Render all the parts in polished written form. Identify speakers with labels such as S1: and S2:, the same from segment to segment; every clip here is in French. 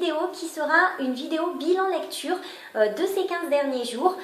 S1: vidéo qui sera une vidéo bilan lecture de ces 15 derniers jours.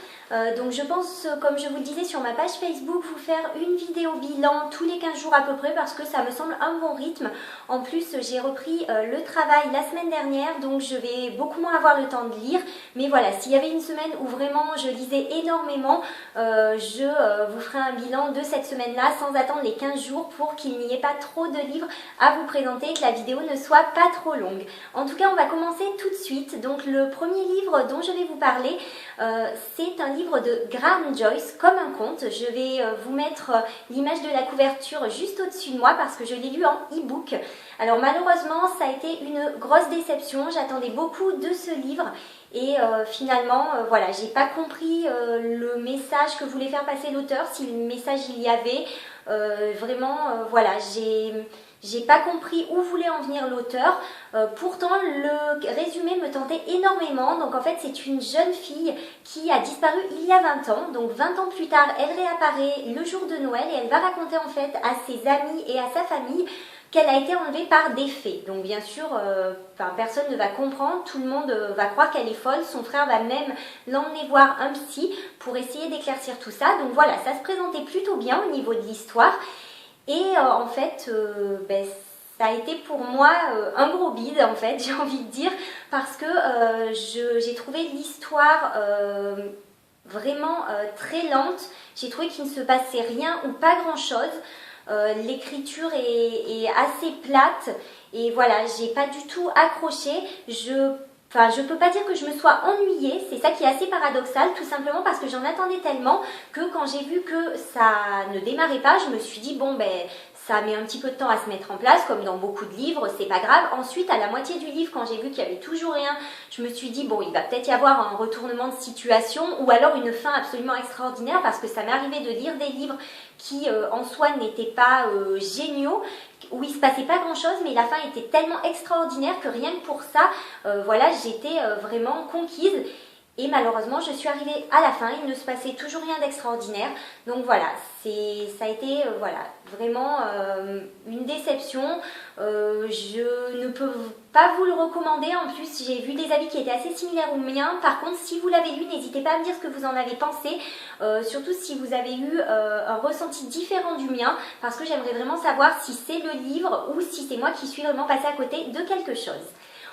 S1: Donc je pense, comme je vous le disais sur ma page Facebook, vous faire une vidéo bilan tous les 15 jours à peu près parce que ça me semble un bon rythme. En plus, j'ai repris le travail la semaine dernière, donc je vais beaucoup moins avoir le temps de lire. Mais voilà, s'il y avait une semaine où vraiment je lisais énormément, je vous ferai un bilan de cette semaine-là sans attendre les 15 jours pour qu'il n'y ait pas trop de livres à vous présenter et que la vidéo ne soit pas trop longue. En tout cas, on va commencer tout de suite. Donc le premier livre dont je vais vous parler, c'est un livre de Graham Joyce, Comme un conte. Je vais vous mettre l'image de la couverture juste au-dessus de moi parce que je l'ai lu en e-book. Alors malheureusement, ça a été une grosse déception. J'attendais beaucoup de ce livre et finalement, voilà, j'ai pas compris le message que voulait faire passer l'auteur, si le message il y avait. Voilà, j'ai pas compris où voulait en venir l'auteur. Pourtant, le résumé me tentait énormément. Donc en fait, c'est une jeune fille qui a disparu il y a 20 ans. Donc 20 ans plus tard, elle réapparaît le jour de Noël et elle va raconter en fait à ses amis et à sa famille qu'elle a été enlevée par des fées. Donc bien sûr, personne ne va comprendre, tout le monde va croire qu'elle est folle. Son frère va même l'emmener voir un psy pour essayer d'éclaircir tout ça. Donc voilà, ça se présentait plutôt bien au niveau de l'histoire. Et en fait, ça a été pour moi un gros bide en fait, j'ai envie de dire, parce que j'ai trouvé l'histoire vraiment très lente. J'ai trouvé qu'il ne se passait rien ou pas grand chose. L'écriture est assez plate et voilà, j'ai pas du tout accroché. Je peux pas dire que je me sois ennuyée, c'est ça qui est assez paradoxal, tout simplement parce que j'en attendais tellement que quand j'ai vu que ça ne démarrait pas, je me suis dit bon ça met un petit peu de temps à se mettre en place, comme dans beaucoup de livres, c'est pas grave. Ensuite, à la moitié du livre, quand j'ai vu qu'il y avait toujours rien, je me suis dit bon, il va peut-être y avoir un retournement de situation ou alors une fin absolument extraordinaire, parce que ça m'est arrivé de lire des livres qui en soi n'étaient pas géniaux, où il se passait pas grand chose, mais la fin était tellement extraordinaire que rien que pour ça, voilà, j'étais vraiment conquise. Et malheureusement, je suis arrivée à la fin, il ne se passait toujours rien d'extraordinaire. Donc voilà, ça a été voilà, vraiment une déception. Je ne peux pas vous le recommander. En plus, j'ai vu des avis qui étaient assez similaires aux miens. Par contre, si vous l'avez lu, n'hésitez pas à me dire ce que vous en avez pensé. Surtout si vous avez eu un ressenti différent du mien. Parce que j'aimerais vraiment savoir si c'est le livre ou si c'est moi qui suis vraiment passée à côté de quelque chose.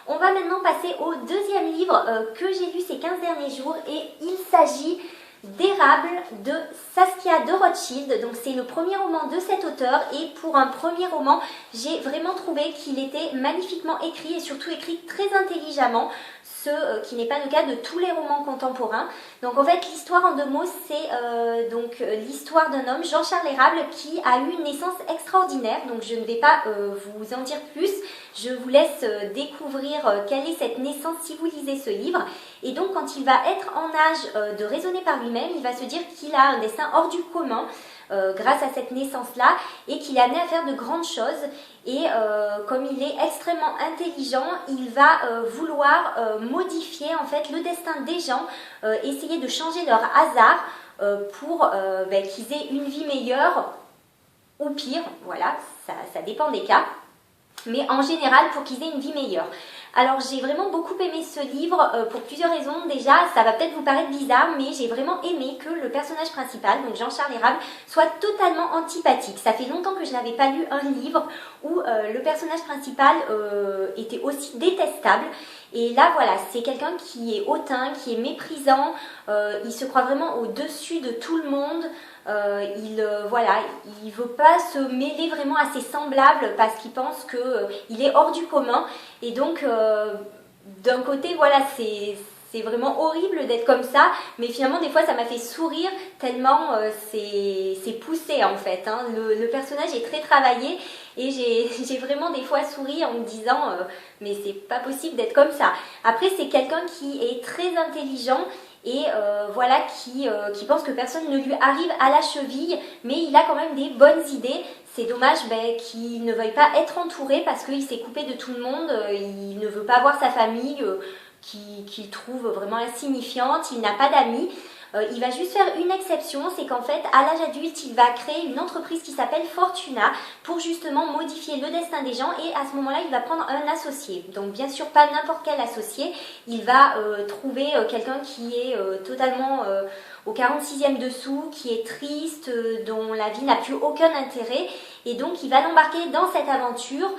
S1: On va maintenant passer au deuxième livre que j'ai lu ces 15 derniers jours et il s'agit d'Érable de Saskia de Rothschild. Donc c'est le premier roman de cet auteur et pour un premier roman, j'ai vraiment trouvé qu'il était magnifiquement écrit et surtout écrit très intelligemment, ce qui n'est pas le cas de tous les romans contemporains. Donc en fait l'histoire en deux mots, c'est donc l'histoire d'un homme, Jean-Charles Érable, qui a eu une naissance extraordinaire. Donc je ne vais pas vous en dire plus, je vous laisse découvrir quelle est cette naissance si vous lisez ce livre. Et donc quand il va être en âge de raisonner par lui-même, il va se dire qu'il a un destin hors du commun grâce à cette naissance-là et qu'il est amené à faire de grandes choses. Et comme il est extrêmement intelligent, il va vouloir modifier en fait le destin des gens, essayer de changer leur hasard pour qu'ils aient une vie meilleure ou pire, voilà, ça dépend des cas. Mais en général pour qu'ils aient une vie meilleure. Alors j'ai vraiment beaucoup aimé ce livre pour plusieurs raisons. Déjà, ça va peut-être vous paraître bizarre, mais j'ai vraiment aimé que le personnage principal, donc Jean-Charles Érable, soit totalement antipathique. Ça fait longtemps que je n'avais pas lu un livre où le personnage principal était aussi détestable. Et là, voilà, c'est quelqu'un qui est hautain, qui est méprisant, il se croit vraiment au-dessus de tout le monde. Il veut pas se mêler vraiment à ses semblables parce qu'il pense qu'il est hors du commun et donc d'un côté voilà c'est vraiment horrible d'être comme ça, mais finalement des fois ça m'a fait sourire tellement c'est poussé en fait, hein. Le personnage est très travaillé et j'ai vraiment des fois souri en me disant mais c'est pas possible d'être comme ça. Après c'est quelqu'un qui est très intelligent et voilà qui pense que personne ne lui arrive à la cheville, mais il a quand même des bonnes idées. C'est dommage qu'il ne veuille pas être entouré parce qu'il s'est coupé de tout le monde, il ne veut pas voir sa famille qu'il trouve vraiment insignifiante, il n'a pas d'amis. Il va juste faire une exception, c'est qu'en fait à l'âge adulte il va créer une entreprise qui s'appelle Fortuna pour justement modifier le destin des gens, et à ce moment là il va prendre un associé. Donc bien sûr pas n'importe quel associé, il va trouver quelqu'un qui est totalement au 46e dessous, qui est triste, dont la vie n'a plus aucun intérêt, et donc il va l'embarquer dans cette aventure.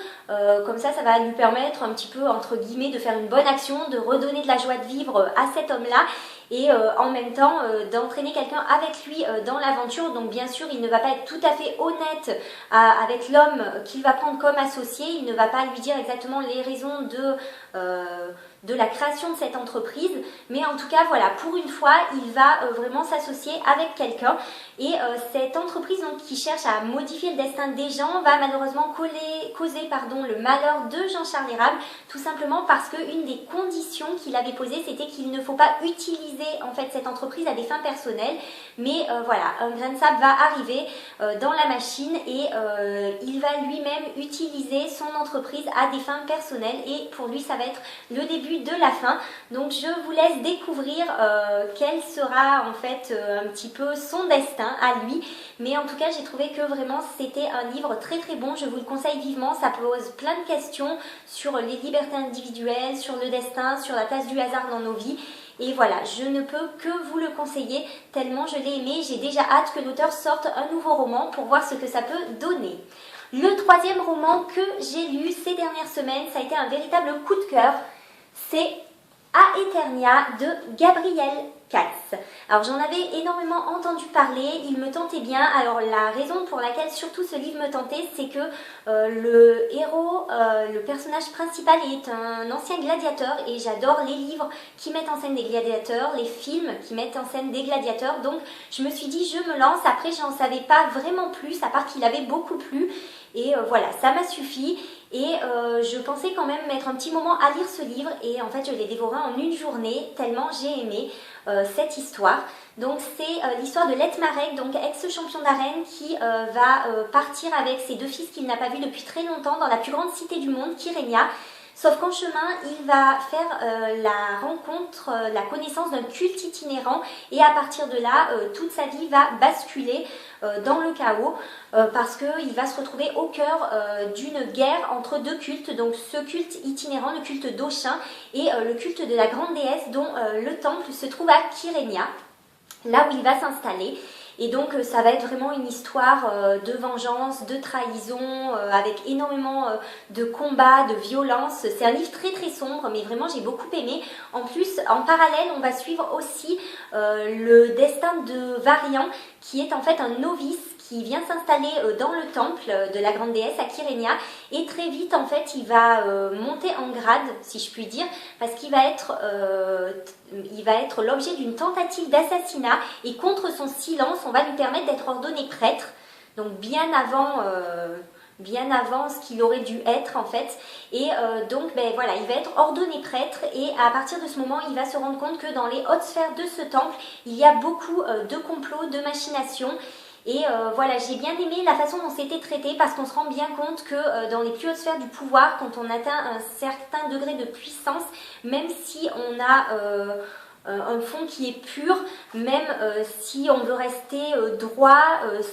S1: Comme ça va lui permettre un petit peu entre guillemets de faire une bonne action, de redonner de la joie de vivre à cet homme là, et en même temps d'entraîner quelqu'un avec lui dans l'aventure. Donc bien sûr il ne va pas être tout à fait honnête avec l'homme qu'il va prendre comme associé, il ne va pas lui dire exactement les raisons de la création de cette entreprise, mais en tout cas voilà, pour une fois il va vraiment s'associer avec quelqu'un, et cette entreprise donc, qui cherche à modifier le destin des gens va malheureusement causer le malheur de Jean-Charles Érable, tout simplement parce qu'une des conditions qu'il avait posées, c'était qu'il ne faut pas utiliser en fait cette entreprise à des fins personnelles, mais voilà, un grain de sable va arriver dans la machine, et il va lui-même utiliser son entreprise à des fins personnelles, et pour lui ça va être le début de la fin. Donc je vous laisse découvrir quel sera en fait un petit peu son destin à lui, mais en tout cas j'ai trouvé que vraiment c'était un livre très très bon, je vous le conseille vivement. Ça pose plein de questions sur les libertés individuelles, sur le destin, sur la place du hasard dans nos vies, et voilà, je ne peux que vous le conseiller tellement je l'ai aimé. J'ai déjà hâte que l'auteur sorte un nouveau roman pour voir ce que ça peut donner. Le troisième roman que j'ai lu ces dernières semaines, ça a été un véritable coup de cœur, c'est Aeternia de Gabriel Katz. Alors j'en avais énormément entendu parler, il me tentait bien. Alors la raison pour laquelle surtout ce livre me tentait, c'est que le héros, le personnage principal est un ancien gladiateur, et j'adore les livres qui mettent en scène des gladiateurs, les films qui mettent en scène des gladiateurs, donc je me suis dit je me lance. Après j'en savais pas vraiment plus, à part qu'il avait beaucoup plu, et voilà, ça m'a suffi. Et je pensais quand même mettre un petit moment à lire ce livre, et en fait je l'ai dévoré en une journée tellement j'ai aimé cette histoire. Donc c'est l'histoire de Letmarek, donc ex-champion d'arène, qui va partir avec ses deux fils qu'il n'a pas vus depuis très longtemps dans la plus grande cité du monde, Kyrenia. Sauf qu'en chemin, il va faire la rencontre, la connaissance d'un culte itinérant, et à partir de là, toute sa vie va basculer dans le chaos, parce qu'il va se retrouver au cœur d'une guerre entre deux cultes, donc ce culte itinérant, le culte d'Oshin, et le culte de la grande déesse dont le temple se trouve à Kyrenia, là où il va s'installer. Et donc ça va être vraiment une histoire de vengeance, de trahison, avec énormément de combats, de violence. C'est un livre très très sombre, mais vraiment j'ai beaucoup aimé. En plus, en parallèle, on va suivre aussi le destin de Varian, qui est en fait un novice qui vient s'installer dans le temple de la grande déesse à Kyrenia, et très vite en fait il va monter en grade, si je puis dire, parce qu'il va être l'objet d'une tentative d'assassinat, et contre son silence on va lui permettre d'être ordonné prêtre, donc bien avant ce qu'il aurait dû être en fait, et donc ben voilà, il va être ordonné prêtre, et à partir de ce moment il va se rendre compte que dans les hautes sphères de ce temple il y a beaucoup de complots, de machinations. Et voilà, j'ai bien aimé la façon dont c'était traité, parce qu'on se rend bien compte que dans les plus hautes sphères du pouvoir, quand on atteint un certain degré de puissance, même si on a un fond qui est pur, même si on veut rester droit,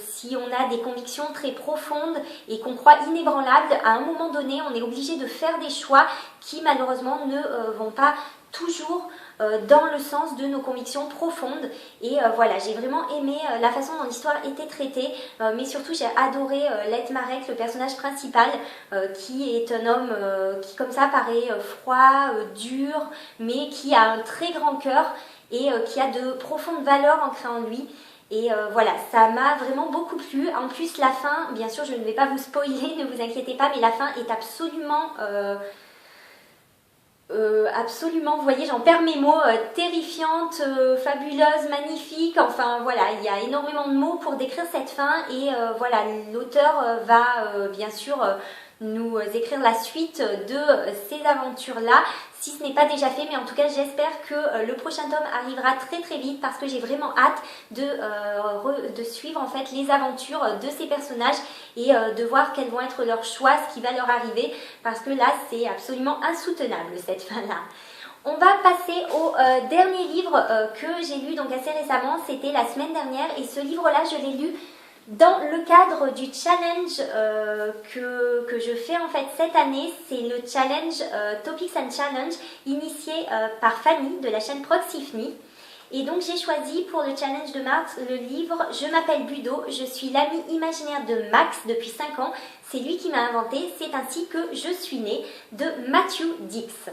S1: si on a des convictions très profondes et qu'on croit inébranlables, à un moment donné, on est obligé de faire des choix qui malheureusement ne vont pas toujours dans le sens de nos convictions profondes. Et voilà, j'ai vraiment aimé la façon dont l'histoire était traitée, mais surtout j'ai adoré Letmarek, le personnage principal, qui est un homme qui comme ça paraît froid, dur, mais qui a un très grand cœur, et qui a de profondes valeurs ancrées en lui. Et voilà, ça m'a vraiment beaucoup plu. En plus la fin, bien sûr je ne vais pas vous spoiler, ne vous inquiétez pas, mais la fin est absolument... absolument, vous voyez, j'en perds mes mots, terrifiante, fabuleuse, magnifique, enfin voilà, il y a énormément de mots pour décrire cette fin, et voilà, l'auteur va bien sûr nous écrire la suite de ces aventures-là, si ce n'est pas déjà fait, mais en tout cas j'espère que le prochain tome arrivera très très vite, parce que j'ai vraiment hâte de suivre en fait les aventures de ces personnages, et de voir quels vont être leurs choix, ce qui va leur arriver, parce que là c'est absolument insoutenable cette fin-là. On va passer au dernier livre que j'ai lu donc assez récemment, c'était la semaine dernière et ce livre-là je l'ai lu dans le cadre du challenge que je fais en fait cette année. C'est le challenge Topics and Challenge initié par Fanny de la chaîne Proxifny. Et donc j'ai choisi pour le challenge de mars le livre Je m'appelle Budo, je suis l'ami imaginaire de Max depuis 5 ans. C'est lui qui m'a inventé, c'est ainsi que je suis née, de Matthew Dix.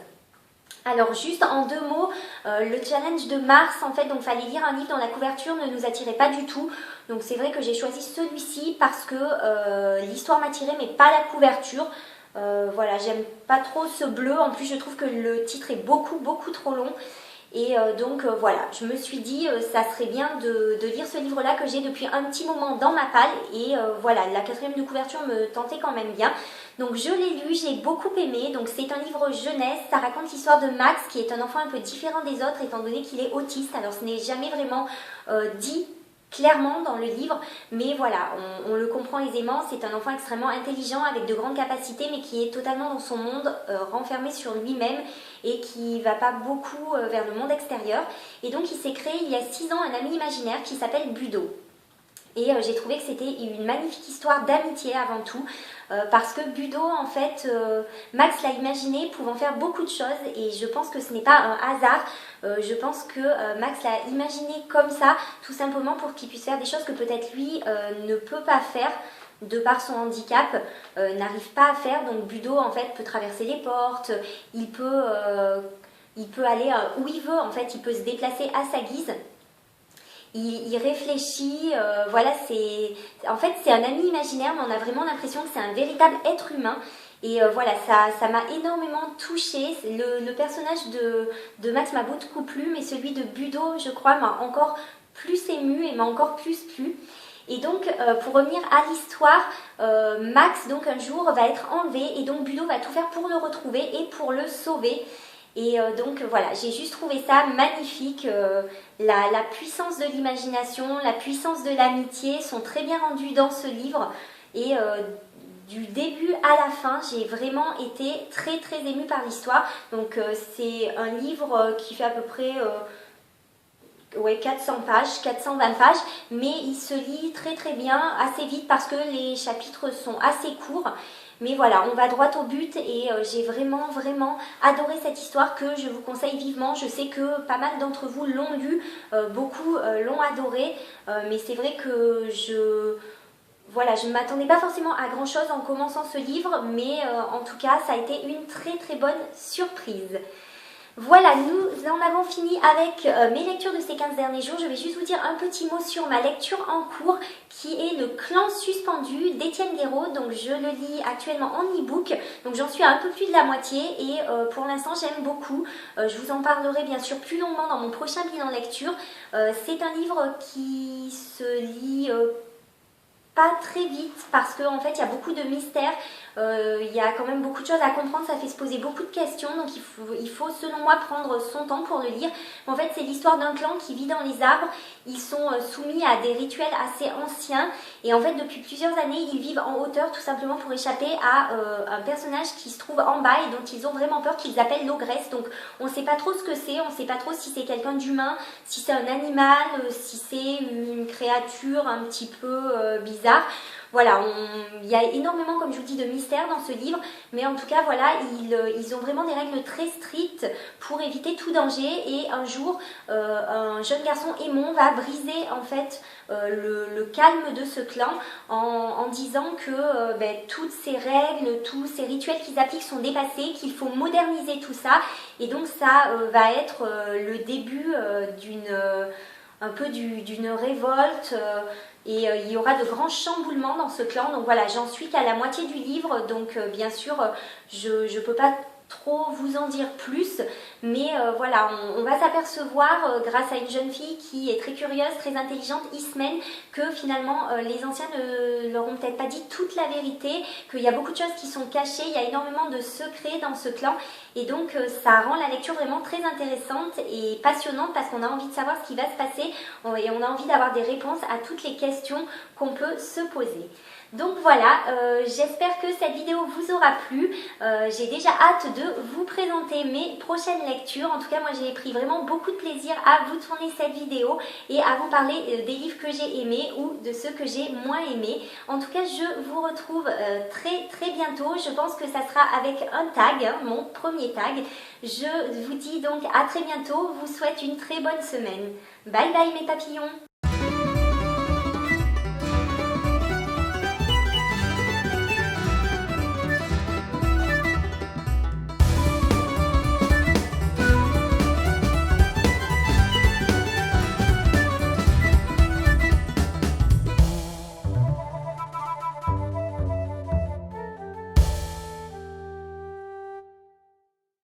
S1: Alors juste en 2 mots, le challenge de mars en fait, donc fallait lire un livre dont la couverture ne nous attirait pas du tout. Donc c'est vrai que j'ai choisi celui-ci parce que l'histoire m'attirait mais pas la couverture. Voilà, j'aime pas trop ce bleu, en plus je trouve que le titre est beaucoup trop long. Et donc voilà, je me suis dit ça serait bien de lire ce livre-là que j'ai depuis un petit moment dans ma palle. Et voilà, la 4e de couverture me tentait quand même bien. Donc je l'ai lu, j'ai beaucoup aimé. Donc c'est un livre jeunesse, ça raconte l'histoire de Max qui est un enfant un peu différent des autres étant donné qu'il est autiste. Alors ce n'est jamais vraiment dit clairement dans le livre, mais voilà, on le comprend aisément. C'est un enfant extrêmement intelligent avec de grandes capacités mais qui est totalement dans son monde, renfermé sur lui-même et qui va pas beaucoup vers le monde extérieur. Et donc il s'est créé il y a 6 ans un ami imaginaire qui s'appelle Budo. Et j'ai trouvé que c'était une magnifique histoire d'amitié avant tout, parce que Budo, en fait, Max l'a imaginé pouvant faire beaucoup de choses et je pense que ce n'est pas un hasard. Je pense que Max l'a imaginé comme ça, tout simplement pour qu'il puisse faire des choses que peut-être lui ne peut pas faire de par son handicap, n'arrive pas à faire. Donc Budo, en fait, peut traverser les portes, il peut aller où il veut, en fait, il peut se déplacer à sa guise. Il réfléchit, voilà, en fait c'est un ami imaginaire mais on a vraiment l'impression que c'est un véritable être humain. Et voilà, ça m'a énormément touchée. Le personnage de Max m'a beaucoup plu, mais celui de Budo, je crois, m'a encore plus ému et m'a encore plus plu. Et donc, pour revenir à l'histoire, Max, donc un jour, va être enlevé et donc Budo va tout faire pour le retrouver et pour le sauver. Et donc voilà, j'ai juste trouvé ça magnifique. La puissance de l'imagination, la puissance de l'amitié sont très bien rendues dans ce livre. Et du début à la fin, j'ai vraiment été très émue par l'histoire. Donc c'est un livre qui fait à peu près 400 pages, 420 pages, mais il se lit très bien, assez vite parce que les chapitres sont assez courts. Mais voilà, on va droit au but et j'ai vraiment adoré cette histoire que je vous conseille vivement. Je sais que pas mal d'entre vous l'ont lu, beaucoup l'ont adoré, mais c'est vrai que voilà, je ne m'attendais pas forcément à grand chose en commençant ce livre, mais en tout cas ça a été une très bonne surprise. Voilà, nous en avons fini avec mes lectures de ces 15 derniers jours. Je vais juste vous dire un petit mot sur ma lecture en cours qui est Le Clan suspendu d'Étienne Guéraud. Donc je le lis actuellement en e-book, donc j'en suis à un peu plus de la moitié et pour l'instant j'aime beaucoup. Je vous en parlerai bien sûr plus longuement dans mon prochain bilan lecture. C'est un livre qui se lit pas très vite parce qu'en fait il y a beaucoup de mystères, il y a quand même beaucoup de choses à comprendre, ça fait se poser beaucoup de questions, donc il faut selon moi prendre son temps pour le lire. En fait c'est l'histoire d'un clan qui vit dans les arbres, ils sont soumis à des rituels assez anciens et en fait depuis plusieurs années ils vivent en hauteur tout simplement pour échapper à un personnage qui se trouve en bas et dont ils ont vraiment peur, qu'ils appellent l'ogresse. Donc on ne sait pas trop ce que c'est, on ne sait pas trop si c'est quelqu'un d'humain, si c'est un animal, si c'est une créature un petit peu bizarre. Voilà, il y a énormément, comme je vous dis, de mystères dans ce livre, mais en tout cas, voilà, ils ont vraiment des règles très strictes pour éviter tout danger. Et un jour, un jeune garçon aimant va briser en fait le calme de ce clan en disant que toutes ces règles, tous ces rituels qu'ils appliquent sont dépassés, qu'il faut moderniser tout ça. Et donc ça va être le début d'une révolte. Et il y aura de grands chamboulements dans ce clan. Donc voilà, j'en suis qu'à la moitié du livre. Donc bien sûr, je ne peux pas trop vous en dire plus. Mais voilà, on va s'apercevoir grâce à une jeune fille qui est très curieuse, très intelligente, Ismène, que finalement les anciens ne leur ont peut-être pas dit toute la vérité, qu'il y a beaucoup de choses qui sont cachées, il y a énormément de secrets dans ce clan. Et donc ça rend la lecture vraiment très intéressante et passionnante parce qu'on a envie de savoir ce qui va se passer et on a envie d'avoir des réponses à toutes les questions qu'on peut se poser. Donc voilà, j'espère que cette vidéo vous aura plu. J'ai déjà hâte de vous présenter mes prochaines lectures. En tout cas, moi j'ai pris vraiment beaucoup de plaisir à vous tourner cette vidéo et à vous parler des livres que j'ai aimés ou de ceux que j'ai moins aimés. En tout cas, je vous retrouve très bientôt. Je pense que ça sera avec un tag, hein, mon premier tag. Je vous dis donc à très bientôt. Je vous souhaite une très bonne semaine. Bye bye mes papillons!